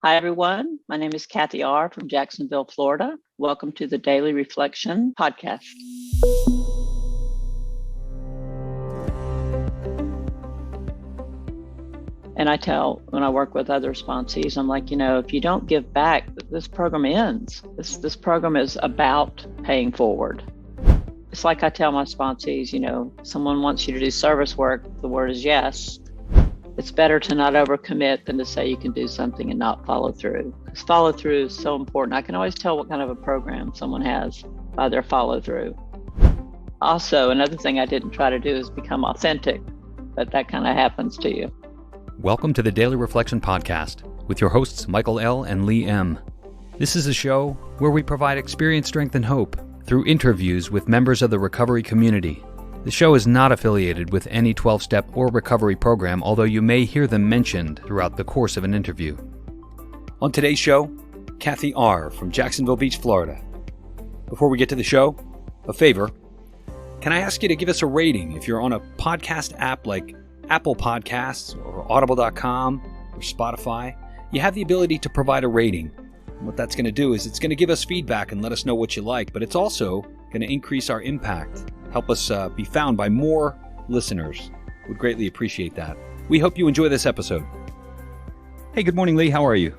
Hi, everyone. My name is Kathy R. from Jacksonville, Florida. Welcome to the Daily Reflection podcast. And I tell when I work with other sponsees, I'm like, if you don't give back, this program ends. This program is about paying forward. It's like I tell my sponsees, someone wants you to do service work, the word is yes. It's better to not overcommit than to say you can do something and not follow through. Because follow through is so important. I can always tell what kind of a program someone has by their follow through. Also, another thing I didn't try to do is become authentic, but that kind of happens to you. Welcome to the Daily Reflection Podcast with your hosts Michael L. and Lee M. This is a show where we provide experience, strength, and hope through interviews with members of the recovery community. The show is not affiliated with any 12-step or recovery program, although you may hear them mentioned throughout the course of an interview. On today's show, Kathy R. from Jacksonville Beach, Florida. Before we get to the show, a favor. Can I ask you to give us a rating if you're on a podcast app like Apple Podcasts or Audible.com or Spotify? You have the ability to provide a rating. And what that's going to do is it's going to give us feedback and let us know what you like, but it's also going to increase our impact. Help us be found by more listeners. Would greatly appreciate that. We hope you enjoy this episode. Hey, good morning, Lee. How are you?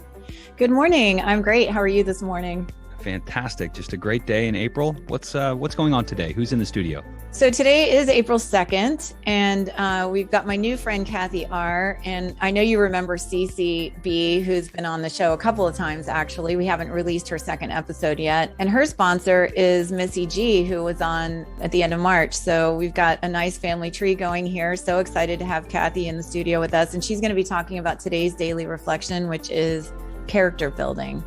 Good morning. I'm great. How are you this morning? Fantastic. Just a great day in April. What's going on today? Who's in the studio? So today is April 2nd, and we've got my new friend, Kathy R. And I know you remember Cece B, who's been on the show a couple of times, actually. We haven't released her second episode yet. And her sponsor is Missy G, who was on at the end of March. So we've got a nice family tree going here. So excited to have Kathy in the studio with us. And she's going to be talking about today's daily reflection, which is character building.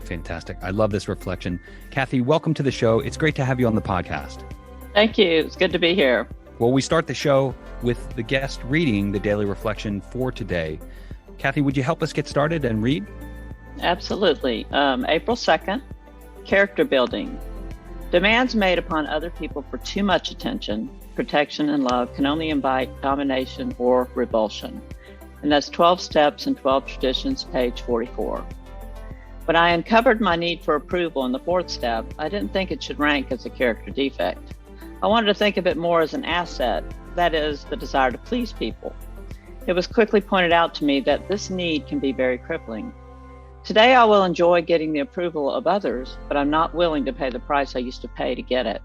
Fantastic. I love this reflection. Kathy, welcome to the show. It's great to have you on the podcast. Thank you. It's good to be here. Well, we start the show with the guest reading the daily reflection for today. Kathy, would you help us get started and read? Absolutely. April 2nd, character building. Demands made upon other people for too much attention, protection, and love can only invite domination or revulsion. And that's 12 Steps and 12 Traditions, page 44. When I uncovered my need for approval in the fourth step, I didn't think it should rank as a character defect. I wanted to think of it more as an asset, that is, the desire to please people. It was quickly pointed out to me that this need can be very crippling. Today I will enjoy getting the approval of others, but I'm not willing to pay the price I used to pay to get it.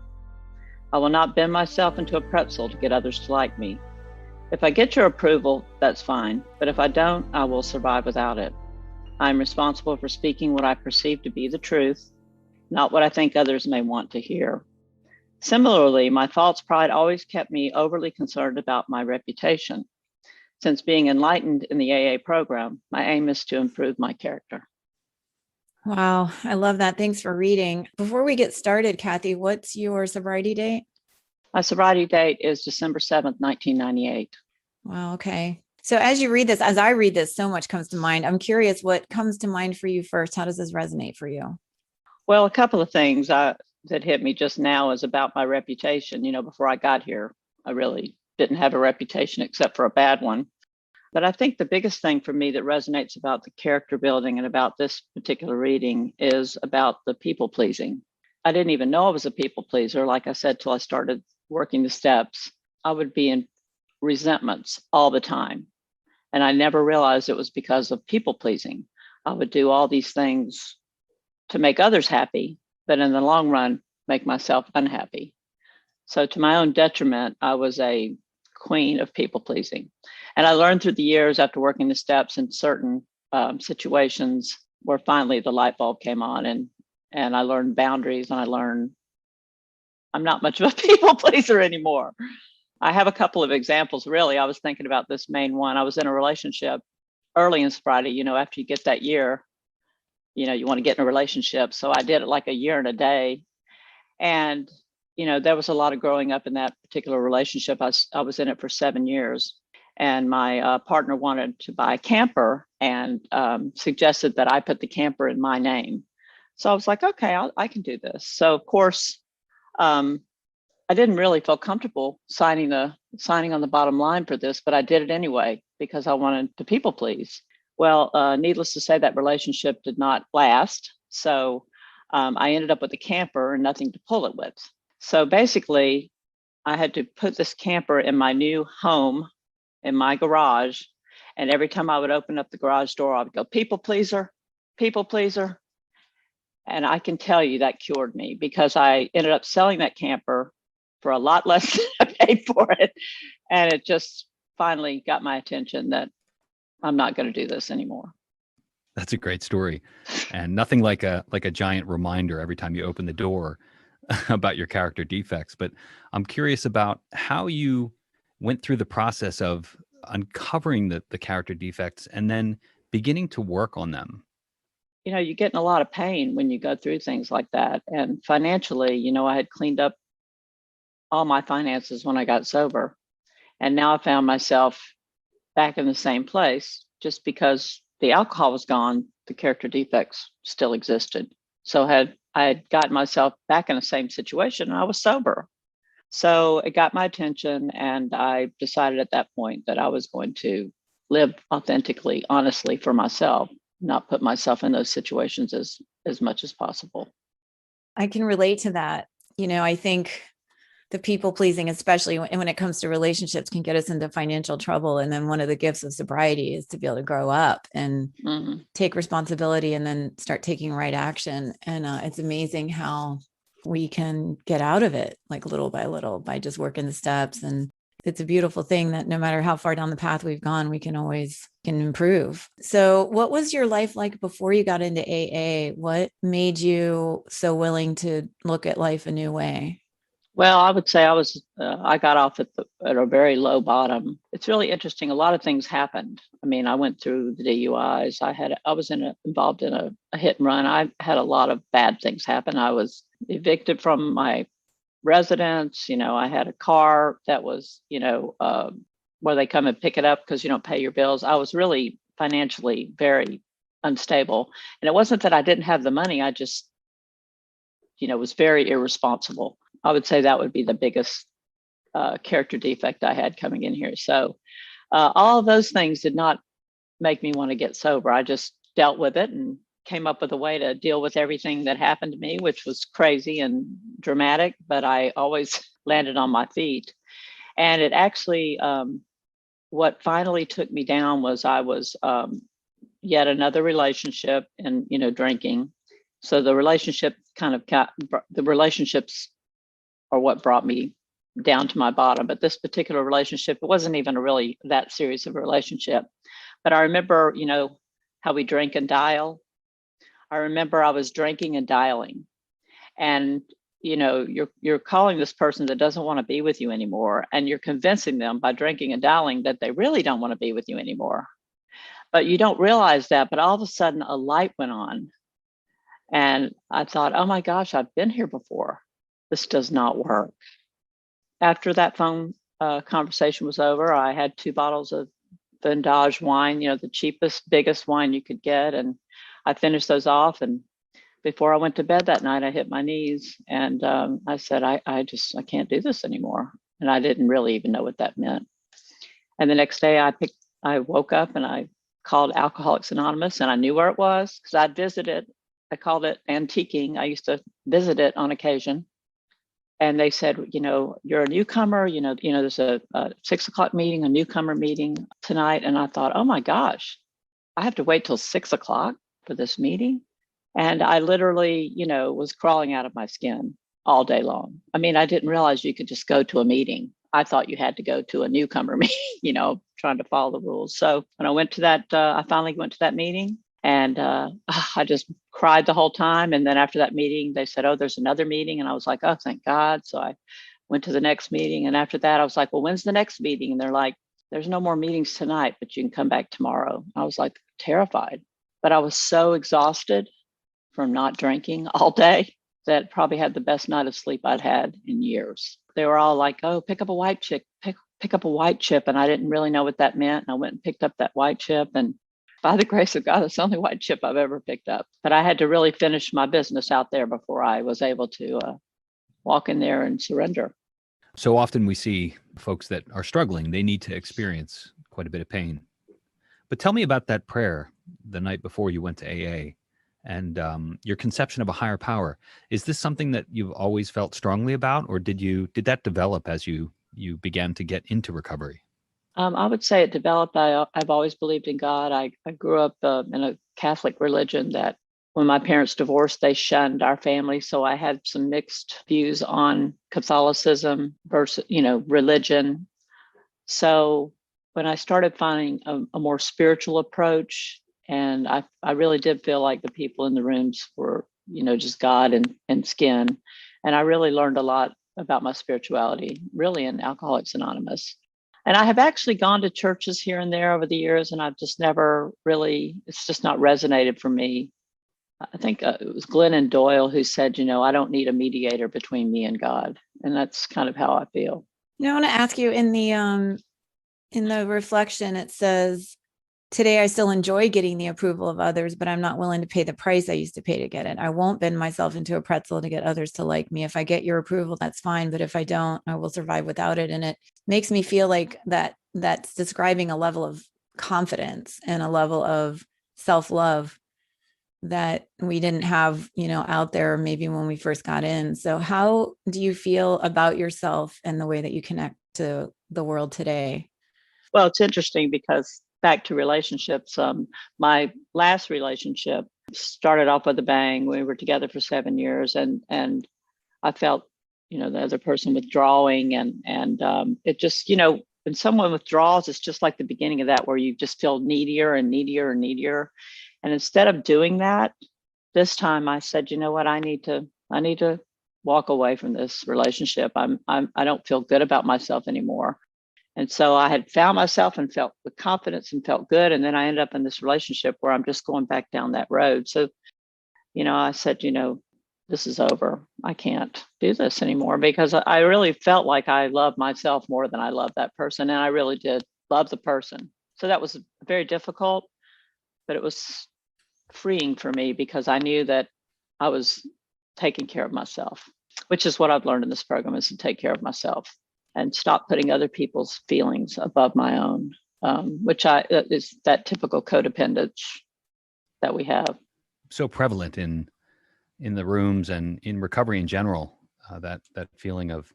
I will not bend myself into a pretzel to get others to like me. If I get your approval, that's fine, but if I don't, I will survive without it. I am responsible for speaking what I perceive to be the truth, not what I think others may want to hear. Similarly, my false pride always kept me overly concerned about my reputation. Since being enlightened in the AA program, my aim is to improve my character. Wow, I love that. Thanks for reading. Before we get started, Kathy, what's your sobriety date? My sobriety date is December 7th, 1998. Wow, okay. So as you read this, as I read this, so much comes to mind. I'm curious what comes to mind for you first. How does this resonate for you? Well, a couple of things that hit me just now is about my reputation. Before I got here, I really didn't have a reputation except for a bad one. But I think the biggest thing for me that resonates about the character building and about this particular reading is about the people pleasing. I didn't even know I was a people pleaser, like I said, till I started working the steps. I would be in resentments all the time. And I never realized it was because of people pleasing. I would do all these things to make others happy, but in the long run, make myself unhappy. So to my own detriment, I was a queen of people pleasing. And I learned through the years after working the steps in certain situations where finally the light bulb came on and I learned boundaries and I learned I'm not much of a people pleaser anymore. I have a couple of examples, really. I was thinking about this main one. I was in a relationship early in sobriety, after you get that year, you want to get in a relationship. So I did it like a year and a day. And, there was a lot of growing up in that particular relationship. I was in it for 7 years. And my partner wanted to buy a camper and suggested that I put the camper in my name. So I was like, okay, I can do this. So, of course, I didn't really feel comfortable signing on the bottom line for this, but I did it anyway because I wanted to people please. Well, needless to say, that relationship did not last. So I ended up with a camper and nothing to pull it with. So basically, I had to put this camper in my new home in my garage. And every time I would open up the garage door, I would go, people pleaser, people pleaser. And I can tell you that cured me, because I ended up selling that camper for a lot less than I paid for it. And it just finally got my attention that I'm not going to do this anymore. That's a great story. And nothing like a giant reminder every time you open the door about your character defects. But I'm curious about how you went through the process of uncovering the character defects and then beginning to work on them. You know, you get in a lot of pain when you go through things like that. And financially, you know, I had cleaned up all my finances when I got sober. And now I found myself back in the same place. Just because the alcohol was gone, the character defects still existed. So I had gotten myself back in the same situation, and I was sober. So it got my attention, and I decided at that point that I was going to live authentically, honestly for myself, not put myself in those situations as much as possible. I can relate to that. You know, I think the people pleasing, especially when it comes to relationships, can get us into financial trouble. And then one of the gifts of sobriety is to be able to grow up and take responsibility and then start taking right action. And it's amazing how we can get out of it, like little by little, by just working the steps. And it's a beautiful thing that no matter how far down the path we've gone, we can always improve. So what was your life like before you got into AA? What made you so willing to look at life a new way? Well, I would say I got off at a very low bottom. It's really interesting. A lot of things happened. I mean, I went through the DUIs. I was involved in a hit and run. I had a lot of bad things happen. I was evicted from my residence. You know, I had a car that was, where they come and pick it up because you don't pay your bills. I was really financially very unstable. And it wasn't that I didn't have the money. I just, was very irresponsible. I would say that would be the biggest character defect I had coming in here. So all of those things did not make me want to get sober. I just dealt with it and came up with a way to deal with everything that happened to me, which was crazy and dramatic, but I always landed on my feet. And it actually, what finally took me down was I was yet another relationship and, drinking. So the relationships are what brought me down to my bottom. But this particular relationship, it wasn't even really that serious of a relationship. But I remember, how we drink and dial. I remember I was drinking and dialing. And, you're calling this person that doesn't want to be with you anymore. And you're convincing them by drinking and dialing that they really don't want to be with you anymore. But you don't realize that. But all of a sudden, a light went on. And I thought, oh my gosh, I've been here before. This does not work. After that phone conversation was over, I had 2 bottles of Vendage wine, the cheapest, biggest wine you could get. And I finished those off. And before I went to bed that night, I hit my knees and I said, I can't do this anymore. And I didn't really even know what that meant. And the next day I woke up and I called Alcoholics Anonymous, and I knew where it was because I'd visited. I called it antiquing. I used to visit it on occasion. And they said, you're a newcomer, there's a 6 o'clock meeting, a newcomer meeting tonight. And I thought, oh my gosh, I have to wait till 6 o'clock for this meeting. And I literally, was crawling out of my skin all day long. I mean, I didn't realize you could just go to a meeting. I thought you had to go to a newcomer meeting, trying to follow the rules. So when I went to that, I finally went to that meeting. And I just cried the whole time. And then after that meeting, they said, oh, there's another meeting. And I was like, oh, thank God. So I went to the next meeting. And after that, I was like, well, when's the next meeting? And they're like, there's no more meetings tonight, but you can come back tomorrow. I was like terrified. But I was so exhausted from not drinking all day that probably had the best night of sleep I'd had in years. They were all like, oh, pick up a white chip, pick up a white chip. And I didn't really know what that meant. And I went and picked up that white chip, and by the grace of God, it's the only white chip I've ever picked up. But I had to really finish my business out there before I was able to walk in there and surrender. So often we see folks that are struggling, they need to experience quite a bit of pain. But tell me about that prayer the night before you went to AA and your conception of a higher power. Is this something that you've always felt strongly about, or did that develop as you began to get into recovery? I would say it developed. I've always believed in God. I grew up in a Catholic religion that when my parents divorced, they shunned our family. So I had some mixed views on Catholicism versus, religion. So when I started finding a more spiritual approach, and I really did feel like the people in the rooms were, just God and skin. And I really learned a lot about my spirituality, really in Alcoholics Anonymous. And I have actually gone to churches here and there over the years, and I've just never really, it's just not resonated for me. I think it was Glennon Doyle who said, I don't need a mediator between me and God. And that's kind of how I feel. I want to ask you in the reflection, it says, today I still enjoy getting the approval of others, but I'm not willing to pay the price I used to pay to get it. I won't bend myself into a pretzel to get others to like me. If I get your approval, that's fine. But if I don't, I will survive without it. And it makes me feel like that's describing a level of confidence and a level of self-love that we didn't have, out there maybe when we first got in. So how do you feel about yourself and the way that you connect to the world today? Well, it's interesting because back to relationships, my last relationship started off with a bang. We were together for 7 years, and I felt, the other person withdrawing, and it just, when someone withdraws, it's just like the beginning of that, where you just feel needier and needier and needier. And instead of doing that, this time I said, you know what, I need to walk away from this relationship. I don't feel good about myself anymore. And so I had found myself and felt with confidence and felt good. And then I ended up in this relationship where I'm just going back down that road. So, I said, this is over. I can't do this anymore, because I really felt like I loved myself more than I loved that person. And I really did love the person. So that was very difficult, but it was freeing for me because I knew that I was taking care of myself, which is what I've learned in this program, is to take care of myself and stop putting other people's feelings above my own, which is that typical codependence that we have. So prevalent in the rooms and in recovery in general, that feeling of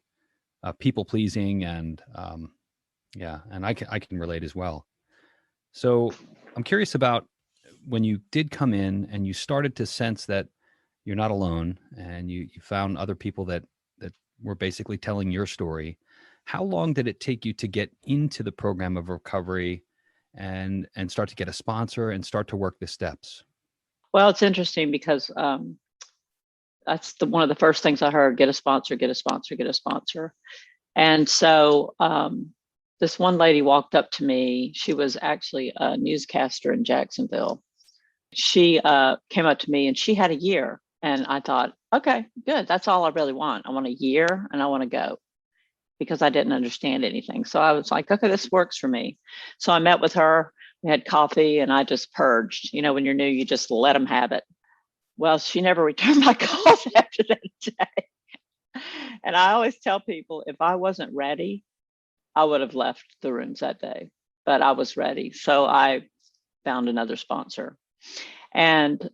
people pleasing, and and I can relate as well. So I'm curious about when you did come in and you started to sense that you're not alone, and you found other people that were basically telling your story. How long did it take you to get into the program of recovery and start to get a sponsor and start to work the steps? Well, it's interesting because that's one of the first things I heard: get a sponsor, get a sponsor, get a sponsor. And so this one lady walked up to me. She was actually a newscaster in Jacksonville. She came up to me and she had a year. And I thought, okay, good. That's all I really want. I want a year and I want to go, because I didn't understand anything. So I was like, okay, this works for me. So I met with her, we had coffee, and I just purged. When you're new, you just let them have it. Well, she never returned my calls after that day. And I always tell people, if I wasn't ready, I would have left the rooms that day, but I was ready. So I found another sponsor. And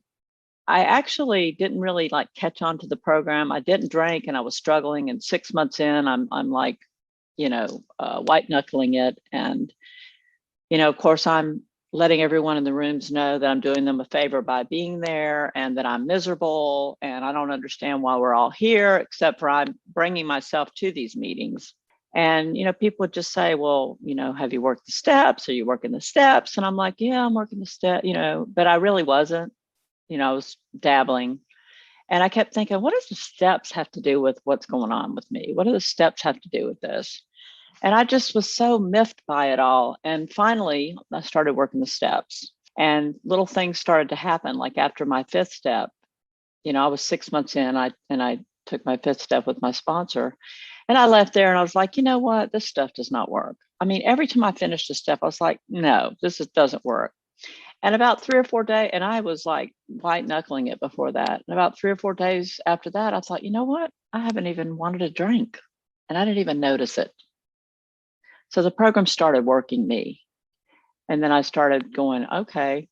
I actually didn't really catch on to the program. I didn't drink, and I was struggling. And 6 months in, I'm like, white knuckling it. And, of course, I'm letting everyone in the rooms know that I'm doing them a favor by being there, and that I'm miserable. And I don't understand why we're all here, except for I'm bringing myself to these meetings. And, people would just say, well, have you worked the steps? Are you working the steps? And I'm like, yeah, I'm working the step, but I really wasn't. I was dabbling, and I kept thinking, what does the steps have to do with what's going on with me? What do the steps have to do with this? And I just was so miffed by it all. And finally, I started working the steps, and little things started to happen. Like after my fifth step, I was 6 months in, I took my fifth step with my sponsor, and I left there and I was like, you know what? This stuff does not work. I mean, every time I finished a step, I was like, no, doesn't work. And about 3 or 4 days, and I was like white knuckling it before that. And about 3 or 4 days after that, I thought, you know what? I haven't even wanted a drink, and I didn't even notice it. So the program started working me. And then I started going, okay.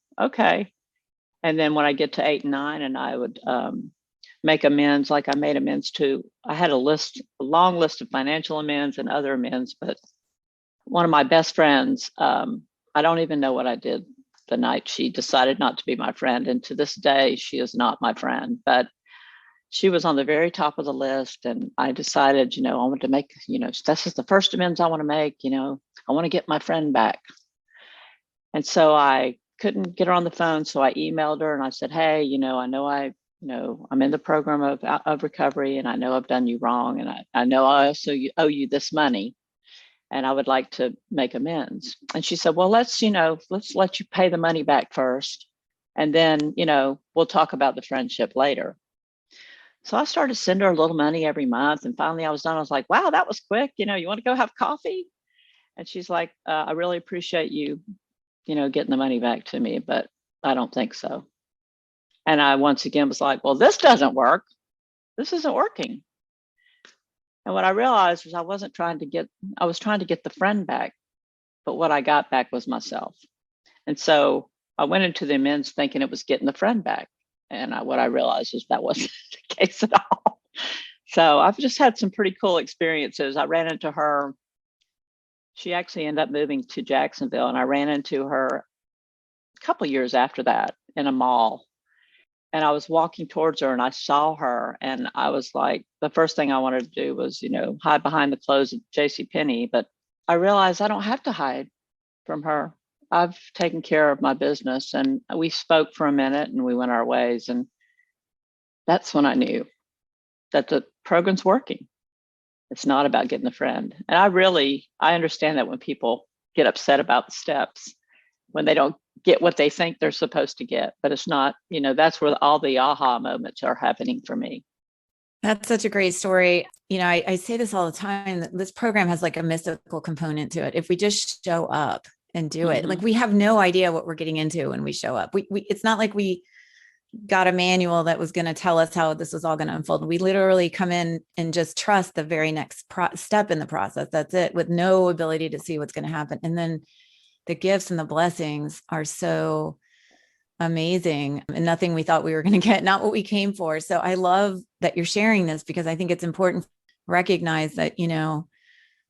And then when I get to 8 and 9, and I would make amends, like I made amends to, I had a long list of financial amends and other amends, but one of my best friends, I don't even know what I did the night she decided not to be my friend. And to this day, she is not my friend, but she was on the very top of the list. And I decided, I wanted to make, this is the first amends I want to make, I want to get my friend back. And so I couldn't get her on the phone. So I emailed her and I said, hey, I know I'm in the program of recovery, and I know I've done you wrong. And I know I also owe you this money, and I would like to make amends. And she said, well, let's let you pay the money back first. And then, we'll talk about the friendship later. So I started sending her a little money every month. And finally I was done. I was like, wow, that was quick. You want to go have coffee? And she's like, I really appreciate you, getting the money back to me, but I don't think so. And I once again was like, well, this doesn't work. This isn't working. And what I realized was I was trying to get the friend back, but what I got back was myself. And so I went into the amends thinking it was getting the friend back. And what I realized is that wasn't the case at all. So I've just had some pretty cool experiences. I ran into her. She actually ended up moving to Jacksonville, and I ran into her a couple of years after that in a mall. And I was walking towards her and I saw her, and I was like, the first thing I wanted to do was, hide behind the clothes of JCPenney. But I realized I don't have to hide from her. I've taken care of my business. And we spoke for a minute and we went our ways. And that's when I knew that the program's working. It's not about getting a friend. And I understand that when people get upset about the steps, when they don't get what they think they're supposed to get, but it's not, that's where all the aha moments are happening for me. That's such a great story. I say this all the time, that this program has like a mystical component to it. If we just show up and do it, like we have no idea what we're getting into when we show up. It's not like we got a manual that was going to tell us how this was all going to unfold. We literally come in and just trust the very next step in the process. That's it, with no ability to see what's going to happen. And then the gifts and the blessings are so amazing, and nothing we thought we were going to get, not what we came for. So I love that you're sharing this, because I think it's important to recognize that,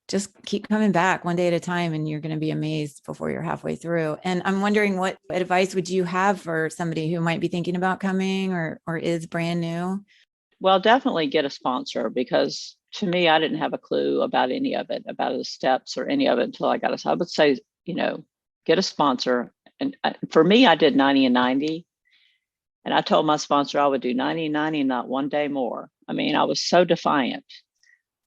just keep coming back one day at a time, and you're going to be amazed before you're halfway through. And I'm wondering, what advice would you have for somebody who might be thinking about coming or is brand new? Well, definitely get a sponsor, because to me, I didn't have a clue about any of it, about the steps or any of it until I got it. So I would say, get a sponsor. And for me, I did 90 and 90. And I told my sponsor I would do 90 and 90 and not one day more. I mean, I was so defiant.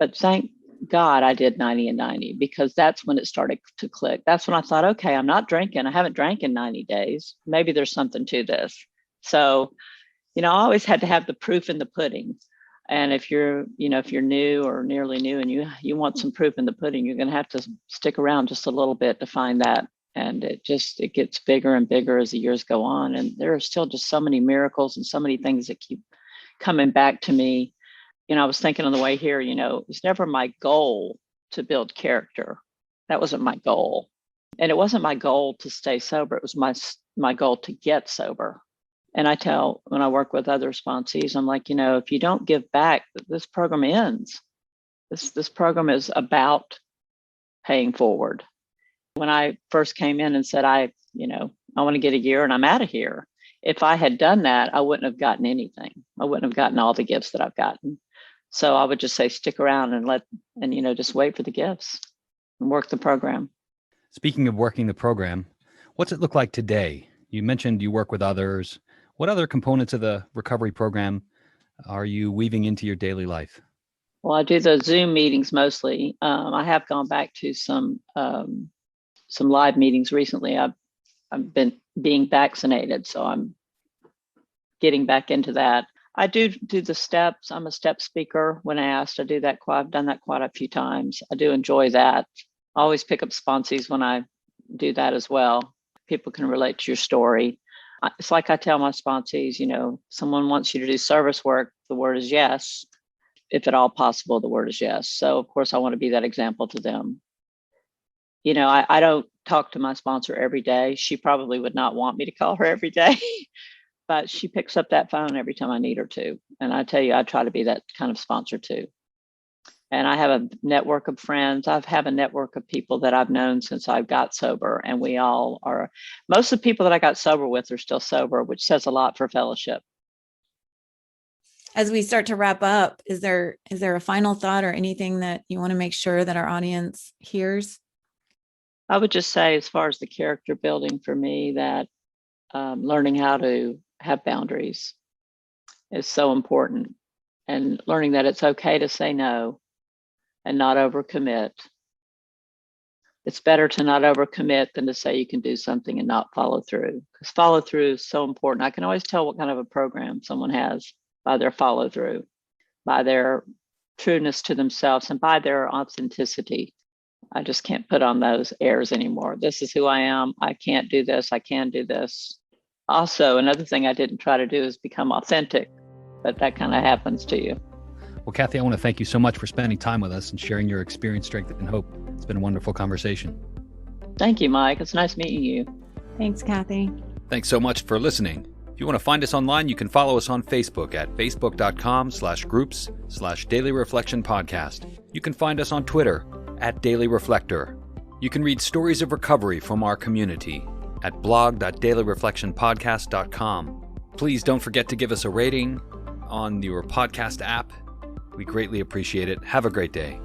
But thank God I did 90 and 90, because that's when it started to click. That's when I thought, okay, I'm not drinking. I haven't drank in 90 days. Maybe there's something to this. So, I always had to have the proof in the pudding. And if you're new or nearly new and you want some proof in the pudding, you're going to have to stick around just a little bit to find that. And it gets bigger and bigger as the years go on. And there are still just so many miracles and so many things that keep coming back to me. I was thinking on the way here, it was never my goal to build character. That wasn't my goal. And it wasn't my goal to stay sober. It was my goal to get sober. And I tell, when I work with other sponsees, I'm like, if you don't give back, this program ends. This program is about paying forward. When I first came in and said, I want to get a year and I'm out of here. If I had done that, I wouldn't have gotten anything. I wouldn't have gotten all the gifts that I've gotten. So I would just say, stick around and just wait for the gifts and work the program. Speaking of working the program, what's it look like today? You mentioned you work with others. What other components of the recovery program are you weaving into your daily life? Well, I do the Zoom meetings mostly. I have gone back to some live meetings recently. I've been being vaccinated, so I'm getting back into that. I do the steps. I'm a step speaker when asked. I've done that quite a few times. I do enjoy that. I always pick up sponsees when I do that as well. People can relate to your story. It's like I tell my sponsees, someone wants you to do service work, the word is yes. If at all possible, the word is yes. So of course I want to be that example to them. I don't talk to my sponsor every day. She probably would not want me to call her every day, but she picks up that phone every time I need her to. And I tell you, I try to be that kind of sponsor too. And I have a network of friends. I have a network of people that I've known since I got sober. And we all are, most of the people that I got sober with are still sober, which says a lot for fellowship. As we start to wrap up, is there a final thought or anything that you want to make sure that our audience hears? I would just say, as far as the character building for me, that learning how to have boundaries is so important, and learning that it's okay to say no and not overcommit. It's better to not overcommit than to say you can do something and not follow through, because follow through is so important. I can always tell what kind of a program someone has by their follow through, by their trueness to themselves, and by their authenticity. I just can't put on those airs anymore. This is who I am. I can't do this. I can do this. Also, another thing I didn't try to do is become authentic, but that kind of happens to you. Well, Kathy, I want to thank you so much for spending time with us and sharing your experience, strength, and hope. It's been a wonderful conversation. Thank you, Mike. It's nice meeting you. Thanks, Kathy. Thanks so much for listening. If you want to find us online, you can follow us on Facebook at facebook.com/groups/Daily Reflection Podcast. You can find us on Twitter at Daily Reflector. You can read stories of recovery from our community at blog.dailyreflectionpodcast.com. Please don't forget to give us a rating on your podcast app. We greatly appreciate it. Have a great day.